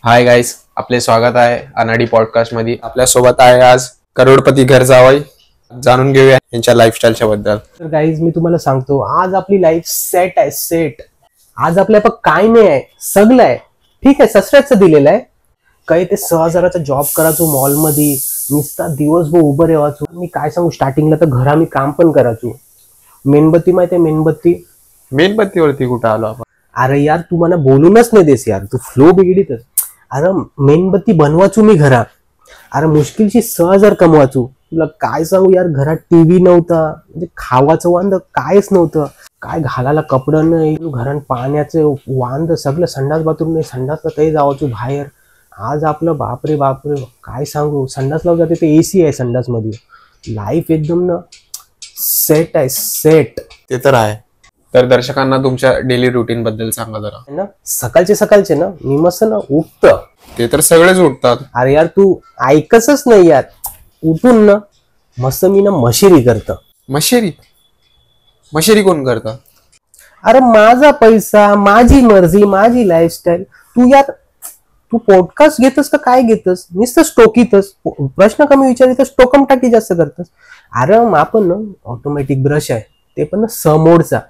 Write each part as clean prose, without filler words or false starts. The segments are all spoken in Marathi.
हाय गाईस, आपले स्वागत आहे अनाडी पॉडकास्ट मध्ये. आपल्या सोबत आहे आज करोडपती घर जावई. जाणून घेऊया यांच्या लाईफस्टाईलच्या बद्दल. तर गाईज मी तुम्हाला सांगतो, आज आपली लाईफ सेट आहे. सेट आज आपल्या पण काय नाही आहे, सगळं आहे. ठीक आहे, ससऱ्याचं दिलेलं आहे. काही ते 6,000चा जॉब करायचो मॉलमध्ये, नुसता दिवसभर उभं राहायचो. मी काय सांगू, स्टार्टिंगला तर घरा मी काम पण करायचो. मेणबत्ती माहिती आहे? मेणबत्तीवरती कुठं आलो आपण? अरे यार, तू मला बोलूनच नाही देस यार, तू फ्लो बिघडीतच. अरे मेणबत्ती बनवायचो मी घरात. अरे मुश्किलशी 6,000 कमवायचो. तुला काय सांगू यार, घरात टीव्ही नव्हता, म्हणजे खावाचं वांद कायच नव्हतं. काय घालायला कपडं नाही, घरात पाण्याचं वांद सगळं. संडास बाथरूम नाही, संडासला काही जावायचो बाहेर. आज आपलं बापरे बापरे काय सांगू, संडास लावून जाते ते AC आहे संडास मध्ये. लाईफ एकदम ना सेट आहे, सेट. ते तर आहे. तर दर्शकांना तुमच्या डेली रुटीन बद्दल सांगा जरा. ना सकाळचे ना मी मस्त ना उठतं. ते तर सगळेच उठतात. अरे यार तू ऐकतच नाही यार. उठून ना मस्त मी ना मशिरी करतं. मशेरी कोण करतं? अरे माझा पैसा, माझी मर्जी, माझी लाईफस्टाईल. तू पॉडकास्ट घेतस का काय घेतस? नुसतं स्टोकीतस, प्रश्न कमी विचारितस, टोकम टाकी जास्त करतस. अरे आपण ना ऑटोमॅटिक ब्रश आहे, ते पण ना समोरचा.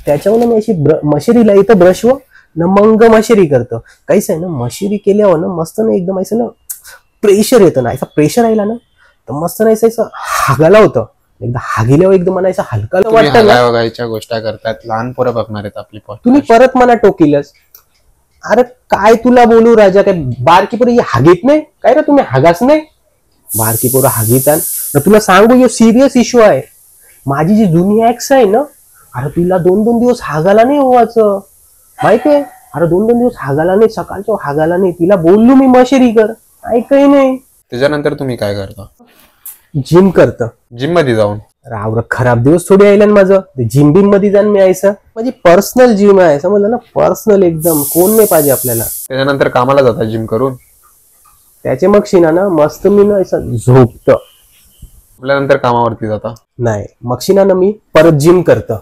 त्याच्यावर मी अशी मशिरीला इथं ब्रश व न मंग मशिरी करतं. काहीच आहे ना, मशिरी केल्यावर ना मस्त ना एकदम असं ना प्रेशर येतं ना. असं प्रेशर आला ना तर मस्त नाही असं हागायला होतं. एकदा हागिल्यावर एकदम मला असं हलका वाटतं ना. वगायच्या गोष्टी करतात, लहान पोरं बघणार आहेत आपली. तुम्ही परत मला टोकीलच. अरे काय तुला बोलू राजा, काय बारकी पोरं हागीत नाही काय रे? तुम्ही हागाच नाही, बारकी पोरं हागीतान. तुला सांगू, यो सिरियस इश्यू आहे. माझी जी जुनी ऍक्स आहे ना, अरे तुला 2-2 दिवस हागाला नाही व्हायचं माहितीये. अरे 2-2 दिवस हागाला नाही, सकाळच्या हागाला नाही. तिला बोललो मी मशेरी कर, ऐकही नाही. त्याच्यानंतर तुम्ही काय करता? जिम करतं. जिम मध्ये जाऊन? राव खराब दिवस थोडी आयला ना माझं. जिम बिम मध्ये जाऊन मी यायचं. माझी पर्सनल जिम आहे, समजलं ना, पर्सनल एकदम. कोण नाही पाहिजे आपल्याला. त्याच्यानंतर कामाला जाता जिम करून? त्याचे मग शिना ना मस्त मी ना असं झोपतं. आपल्यानंतर कामावरती जाता? नाही, मग शिना ना मी परत जिम करतं.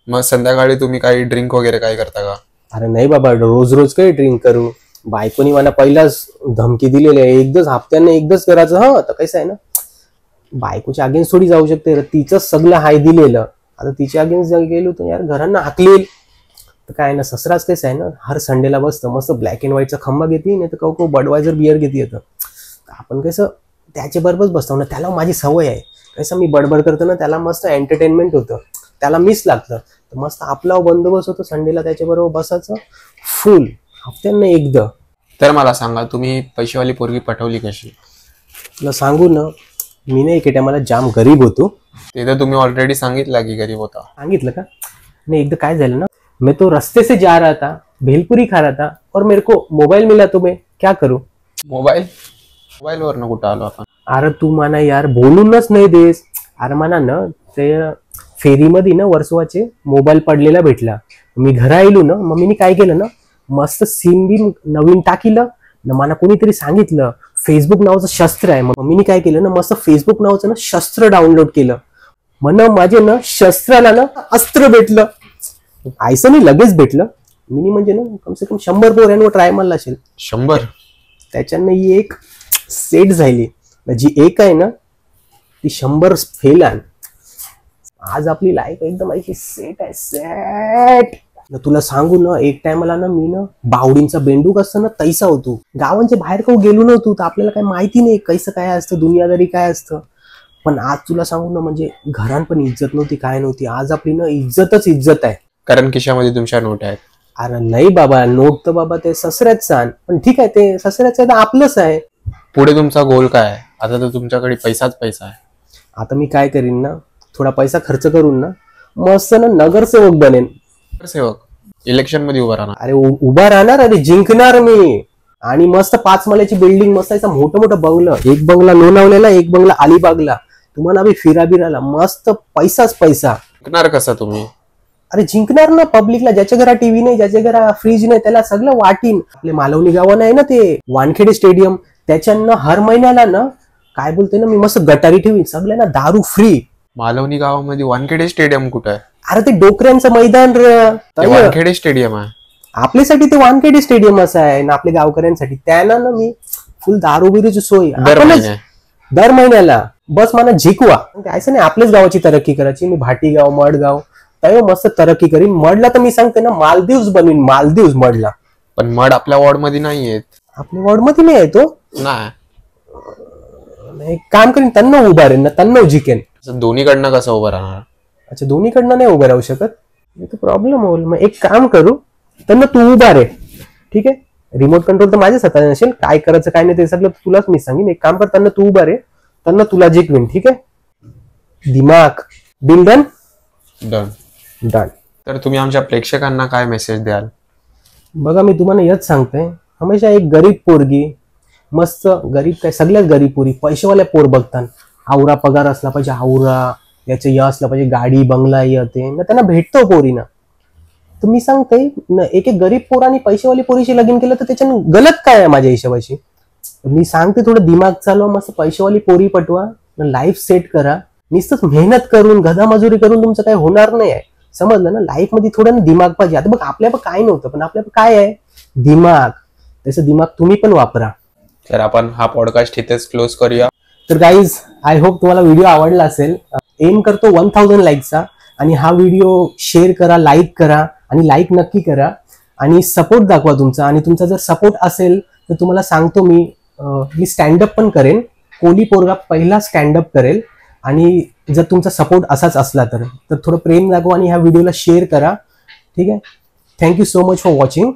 मग संध्याकाळी तुम्ही काही ड्रिंक वगैरे काय करता का? अरे नाही बाबा, रोज रोज काही ड्रिंक करू. बायकोनी मला पहिलाच धमकी दिलेली आहे, एकदाच हप्त्यानं एकदाच करायचं. हा तर कसं आहे ना, बायकोच्या अगेन्स्ट थोडी जाऊ शकते. तिचं सगळं हाय दिलेलं, आता तिच्या अगेन्स्ट गेलो तर यार घरांना हाकलेल. तर काय ना, ससराच तेच आहे ना, हर संडेला बसतं मस्त ब्लॅक अँड व्हाईटचा खंबा घेते, नाही तर कौ बडवायझर बिअर घेते येतं. आपण कसं त्याच्या बरोबरच बसतो ना. त्याला माझी सवय आहे. कसं मी बडबड करतो ना, त्याला मस्त एंटरटेनमेंट होतं, त्याला मिस लागतं. तर मस्त आपला बंदोबस्त होतो संडेला त्याच्याबरोबर बसायचं फुल, हप्त्यानं एकदा. तर मला सांगा, तुम्ही पैशावाली पोरगी पटवली कशी? तुला सांगू ना, मी नाही एके टायमाला जाम गरीब होतो. ते तर तुम्ही ऑलरेडी सांगितलं की गरीब होता. सांगितलं का नाही? एकदा काय झालं ना, मैं तो रस्ते से जा रहा था, भेलपुरी खा रहा था और मेरे को मोबाईल मिला, तो मैं क्या करूं? मोबाईल वरनं कुठं आलो आपण? अरे तू म्हणा यार, बोलूनच नाही देस. अरे म्हणा ना, ते फेरीमध्ये ना वर्सवाचे मोबाईल पडलेला भेटला. मी घरा आलो ना, मम्मीने काय केलं ना, मस्त सिम बिम नवीन टाकीलं ना. मला कोणीतरी सांगितलं फेसबुक नावाचं शस्त्र आहे. मम्मीने काय केलं ना, मस्त फेसबुक नावाचं ना शस्त्र डाउनलोड केलं. म्हण माझे ना शस्त्राला ना अस्त्र भेटलं. आयसं नाही, लगेच भेटलं. मी म्हणजे ना कमसे कम 100 पोरांवर ट्राय मारला असेल. 100? त्याच्यानं ही एक सेट झाली. जी एक आहे ना ती 100 फेल आहे. आज आपली लाईफ एकदम अशी सेट आहे, सेट. तुला सांगू ना, एक टायमाला ना मी ना बावडींचा बेंडूक असतं ना तैसा होतो. गावांच्या बाहेर काही गेलो नव्हतो, तर आपल्याला काही माहिती नाही कसं काय असतं, दुनियादारी काय असतं. पण आज तुला सांगू ना, म्हणजे घरात पण इज्जत नव्हती, काय नव्हती. आज आपली ना इज्जतच इज्जत आहे. कारण खिशामध्ये तुमच्या नोट आहेत. अरे नाही बाबा, नोट तर बाबा ते ससऱ्याच सांग. पण ठीक आहे, ते ससऱ्याच आहे तर आपलंच आहे. पुढे तुमचा गोल काय आहे? आता तर तुमच्याकडे पैसाच पैसा आहे. आता मी काय करीन ना, थोडा पैसा खर्च करून ना मस्त ना नगरसेवक बनेन. सेवक इलेक्शन मध्ये उभा राहणार? अरे उभा राहणार, अरे जिंकणार मी. आणि मस्त 5 मल्याची बिल्डिंग, मस्त असं मोठं मोठं बंगलं. एक बंगला लोणावळ्याला, एक बंगला अलिबागला. तुम्हाला बी फिरा बिराला मस्त पैसाच पैसा. जिंकणार कसा तुम्ही? अरे जिंकणार ना, पब्लिकला. ज्याच्या घरा टीव्ही नाही, ज्याच्या घरा फ्रीज नाही, त्याला सगळं वाटीन. आपले मालवणी गावानं आहे ना ते वानखेडे स्टेडियम, त्याच्यानं हर महिन्याला ना काय बोलते ना मी मस्त गटारी ठेवीन, सगळ्यांना दारू फ्री. मालवणी गावामध्ये वानखेडे स्टेडियम कुठं आहे? अरे ते डोकऱ्यांचं मैदान. वानखेडे स्टेडियम आहे. आपल्यासाठी ते वानखेडे स्टेडियम असं आहे ना, आपल्या गावकऱ्यांसाठी. त्यांना ना मी फुल दारू बिरूची सोय दर महिन्याला बस मला जिंकवा. असं नाही आपल्याच गावाची तरक्की करायची. मी भाटीगाव मडगाव तय मस्त तरक्की करीन. मडला तर मी सांगते ना मालदीव्स बनवीन, मालदीव्स मडला. पण मड आपल्या वॉर्ड मध्ये नाही आहेत. आपल्या वॉर्ड मध्ये नाही येतो नाही. एक काम करीन त्यांना उभा राहीन ना, त्यांना जिंकेन. दोन्हीकडनं कसं उभं राहणार? अच्छा दोन्हीकडनं नाही उभं राहू शकत, तो प्रॉब्लेम होईल. मग एक काम करू, त्यांना तू उभा रे. ठीक आहे, रिमोट कंट्रोल तर माझ्याच हातात नसेल, काय करायचं काय नाही ते सगळं तुलाच मी सांगेन. एक काम कर, त्यांना तू उभा रे, त्यांना तुला जिंकवीन. ठीक आहे, दिमाग डील डन. Done done. तर तुम्ही आमच्या प्रेक्षकांना काय मेसेज द्याल? बघा मी तुम्हाला हेच सांगतोय, हमेशा एक गरीब पोरगी, मस्त गरीब काय सगळ्यात गरीब पोरी, पैसेवाल्या पोर बघतात. आवरा पगार असला पाहिजे, आवरा याचं हे असलं पाहिजे, गाडी बंगला येते ना, त्यांना भेटतो पोरीना. तर मी सांगते एक एक गरीब पोर आणि पैसेवाली पोरीशी लगीन केलं तर त्याच्यानं गलत काय आहे माझ्या हिशोबाशी. मी सांगते थोडं दिमाग चालवा, मस्त पैसेवाली पोरी पटवा, लाईफ सेट करा. नुसतंच मेहनत करून गधा मजुरी करून तुमचं काही होणार नाही आहे, समजलं ना. लाईफ मध्ये थोडं दिमाग पाहिजे. आता बघ आपल्याला काय नव्हतं, पण आपल्याला काय आहे दिमाग. त्याचं दिमाग तुम्ही पण वापरा. तर आपण हा पॉडकास्ट इथेच क्लोज करूया. तर गाईज आय होप तुम्हाला व्हिडिओ आवडला असेल. एम करतो 1000 लाईकचा, आणि हा व्हिडिओ शेअर करा, लाईक करा, आणि लाईक नक्की करा, आणि सपोर्ट दाखवा तुमचा. आणि तुमचा जर सपोर्ट असेल तर तुम्हाला सांगतो मी स्टँडअप पण करेन. कोली पोरगा पहिला स्टँडअप करेल. आणि जर तुमचा सपोर्ट असाच असला तर थोडं प्रेम दाखवा आणि ह्या व्हिडिओला शेअर करा. ठीक आहे, thank you so much for watching.